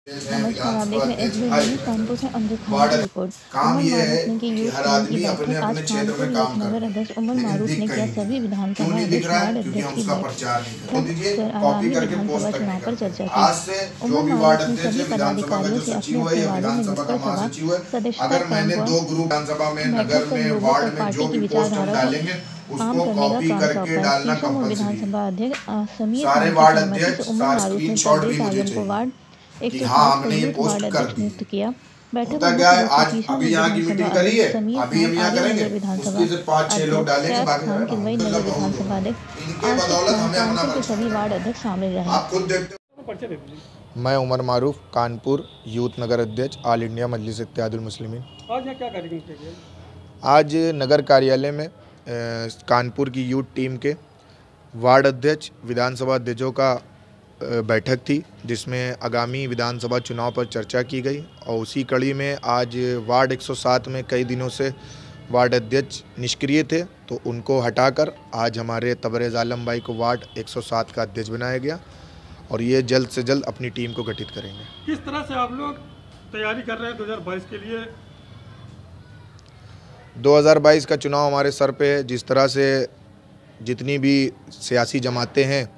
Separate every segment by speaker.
Speaker 1: नमस्कार, आप देख रहे हैं एसबी न्यूज़। कानपुर से अमजद खान की रिपोर्ट। उमर मारूफ ने की यूथ टीम की बैठक। आज कानपुर यूथ नगर अध्यक्ष उमर मारूफ ने किया सभी विधानसभा अध्यक्ष वार्ड अध्यक्ष की बैठक कर आगामी विधानसभा चुनाव पर चर्चा की। उमर मारूफ ने सभी पदाधिकारियों से अपने अपने वार्डों में नुक्कड़ सभा, सदस्यता कैंप, बैठक कर लोगों को पार्टी की विचारधारा को आम करने का काम सौंपा। शीशमपुर विधानसभा अध्यक्ष समीर खान की सहमति से उमर मारूफ ने प्रदेश आजम को वार्ड 107 को यूथ वार्ड अध्यक्ष नियुक्त किया। बैठक में
Speaker 2: अभी यहाँ की मीटिंग करी है, अभी हम यहाँ करेंगे, उसके से 5-6 लोग डालेंगे, बाकी
Speaker 1: नगर विधानसभा अध्यक्ष के सभी वार्ड अध्यक्ष शामिल रहे।
Speaker 2: आप खुद देखते हो।
Speaker 3: मैं उमर मारूफ, कानपुर यूथ नगर अध्यक्ष, ऑल इंडिया मजलिस इत्तेहादुल मुस्लिमीन।
Speaker 2: आज यहाँ क्या कार्यक्रम किया गया?
Speaker 3: आज नगर कार्यालय में कानपुर की यूथ टीम के वार्ड अध्यक्ष, विधानसभा अध्यक्षों का बैठक थी, जिसमें आगामी विधानसभा चुनाव पर चर्चा की गई। और उसी कड़ी में आज वार्ड 107 में कई दिनों से वार्ड अध्यक्ष निष्क्रिय थे, तो उनको हटाकर आज हमारे तबरेज़ आलम भाई को वार्ड 107 का अध्यक्ष बनाया गया और ये जल्द से जल्द अपनी टीम को गठित करेंगे।
Speaker 2: किस तरह से आप लोग तैयारी कर रहे हैं 2022 के लिए?
Speaker 3: 2022 का चुनाव हमारे सर पे है। जिस तरह से जितनी भी सियासी जमातें हैं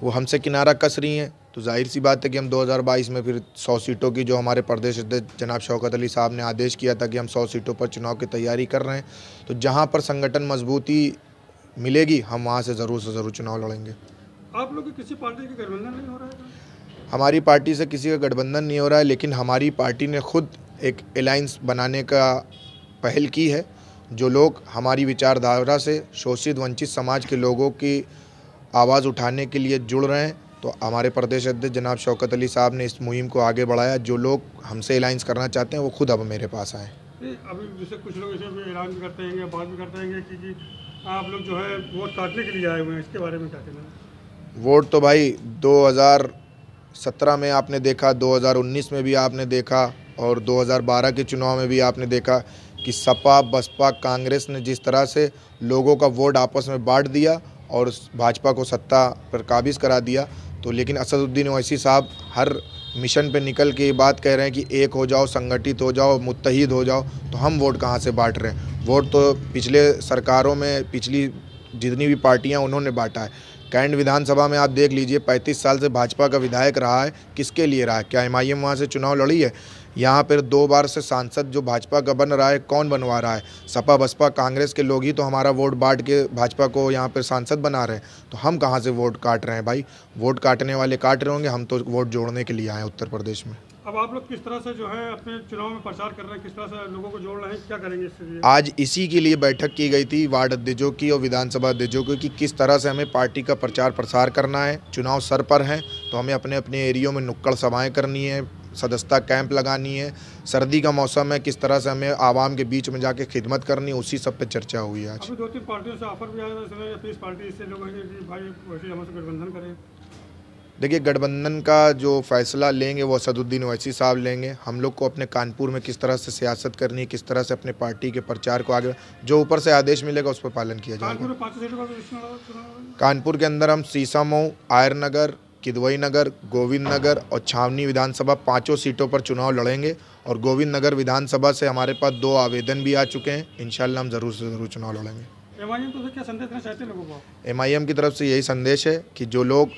Speaker 3: वो हमसे किनारा कस रही हैं, तो जाहिर सी बात है कि हम 2022 में फिर 100 सीटों की, जो हमारे प्रदेश अध्यक्ष जनाब शौकत अली साहब ने आदेश किया था कि हम 100 सीटों पर चुनाव की तैयारी कर रहे हैं, तो जहां पर संगठन मजबूती मिलेगी हम वहां से ज़रूर चुनाव लड़ेंगे।
Speaker 2: आप लोग किसी पार्टी का गठबंधन नहीं हो रहा है?
Speaker 3: हमारी पार्टी से किसी का गठबंधन नहीं हो रहा है, लेकिन हमारी पार्टी ने खुद एक अलायंस बनाने का पहल की है। जो लोग हमारी विचारधारा से शोषित वंचित समाज के लोगों की आवाज़ उठाने के लिए जुड़ रहे हैं, तो हमारे प्रदेश अध्यक्ष जनाब शौकत अली साहब ने इस मुहिम को आगे बढ़ाया। जो लोग हमसे अलायंस करना चाहते हैं वो खुद अब मेरे पास आए।
Speaker 2: अभी जैसे कुछ लोग इसे भी ऐलान करते हैं, बात भी करते हैं कि आप लोग जो है वोट काटने के लिए आए हुए हैं, इसके बारे में क्या कहना है?
Speaker 3: वोट तो भाई 2017 में आपने देखा, 2019 में भी आपने देखा और 2012 के चुनाव में भी आपने देखा कि सपा, बसपा, कांग्रेस ने जिस तरह से लोगों का वोट आपस में बांट दिया और भाजपा को सत्ता पर काबिज करा दिया। तो लेकिन असदुद्दीन ओवैसी साहब हर मिशन पे निकल के ये बात कह रहे हैं कि एक हो जाओ, संगठित हो जाओ, मुत्तहिद हो जाओ, तो हम वोट कहाँ से बांट रहे हैं? वोट तो पिछले सरकारों में पिछली जितनी भी पार्टियां उन्होंने बांटा है। कैंट विधानसभा में आप देख लीजिए, 35 साल से भाजपा का विधायक रहा है, किसके लिए रहा है? क्या MIM वहाँ से चुनाव लड़ी है? यहाँ पर 2 बार से सांसद जो भाजपा का बन रहा है, कौन बनवा रहा है? सपा, बसपा, कांग्रेस के लोग ही तो हमारा वोट बांट के भाजपा को यहाँ पर सांसद बना रहे हैं। तो हम कहाँ से वोट काट रहे हैं भाई? वोट काटने वाले काट रहे होंगे, हम तो वोट जोड़ने के लिए आए हैं उत्तर प्रदेश में।
Speaker 2: अब आप लोग किस तरह से जो है अपने चुनाव में प्रचार कर रहे हैं, किस तरह से लोगों को जोड़ रहे हैं, क्या करेंगे इसके लिए?
Speaker 3: आज इसी के लिए बैठक की गई थी वार्ड अध्यक्षों की और विधानसभा अध्यक्षों की कि किस तरह से हमें पार्टी का प्रचार प्रसार करना है। चुनाव सर पर हैं, तो हमें अपने अपने एरियो में नुक्कड़ सभाएं करनी है, सदस्यता कैंप लगानी है। सर्दी का मौसम है, किस तरह से हमें आवाम के बीच में जाके खिदमत करनी है, उसी सब पे चर्चा हुई है आज।
Speaker 2: अभी 2-3 पार्टियों से ऑफर भी आया है, इस पार्टी से लोग हैं कि भाई वैसे हमसे गठबंधन करें।
Speaker 3: देखिए, गठबंधन का जो फैसला लेंगे वो असदुद्दीन ओवैसी साहब लेंगे। हम लोग को अपने कानपुर में किस तरह से सियासत करनी है, किस तरह से अपने पार्टी के प्रचार को आगे, जो ऊपर से आदेश मिलेगा उस पर पालन किया जाएगा। कानपुर के अंदर हम शीशमऊ, आयर नगर, किदवई नगर, गोविंद नगर और छावनी विधानसभा 5 सीटों पर चुनाव लड़ेंगे। और गोविंद नगर विधानसभा से हमारे पास 2 आवेदन भी आ चुके हैं। इंशाल्लाह हम ज़रूर से ज़रूर चुनाव लड़ेंगे।
Speaker 2: MIM तो क्या संदेश देना चाहते हैं लोगों को?
Speaker 3: MIM की तरफ से यही संदेश है कि जो लोग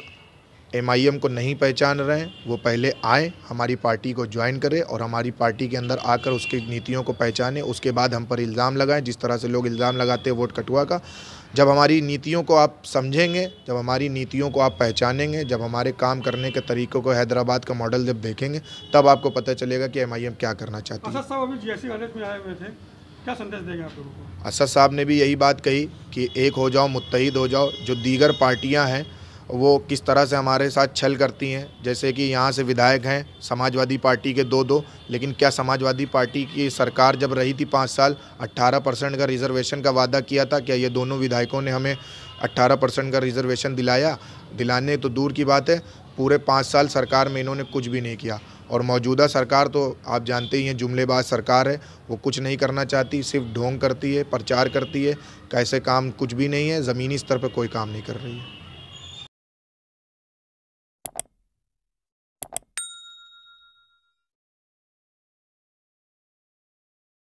Speaker 3: MIM को नहीं पहचान रहे हैं वो पहले आएँ, हमारी पार्टी को ज्वाइन करें और हमारी पार्टी के अंदर आकर उसकी नीतियों को पहचानें। उसके बाद हम पर इल्ज़ाम लगाएं, जिस तरह से लोग इल्ज़ाम लगाते हैं वोट कटुआ का। जब हमारी नीतियों को आप समझेंगे, जब हमारी नीतियों को आप पहचानेंगे, जब हमारे काम करने के तरीक़ों को हैदराबाद का मॉडल जब देखेंगे, तब आपको पता चलेगा कि MIM क्या करना चाहती है।
Speaker 2: असद साहब अभी GIC वाले में आए हुए थे, क्या संदेश देंगे आप लोगों को?
Speaker 3: असद साहब ने भी यही बात कही कि एक हो जाओ, मुत्तहिद हो जाओ। जो दीगर पार्टियां हैं वो किस तरह से हमारे साथ छल करती हैं, जैसे कि यहाँ से विधायक हैं समाजवादी पार्टी के 2-2, लेकिन क्या समाजवादी पार्टी की सरकार जब रही थी 5 साल, 18% का रिजर्वेशन का वादा किया था? क्या ये दोनों विधायकों ने हमें 18% का रिजर्वेशन दिलाया? दिलाने तो दूर की बात है, पूरे 5 साल सरकार में इन्होंने कुछ भी नहीं किया। और मौजूदा सरकार तो आप जानते ही हैं, जुमलेबाज सरकार है, वो कुछ नहीं करना चाहती, सिर्फ ढोंग करती है, प्रचार करती है। कैसे काम कुछ भी नहीं है, ज़मीनी स्तर पर कोई काम नहीं कर रही है।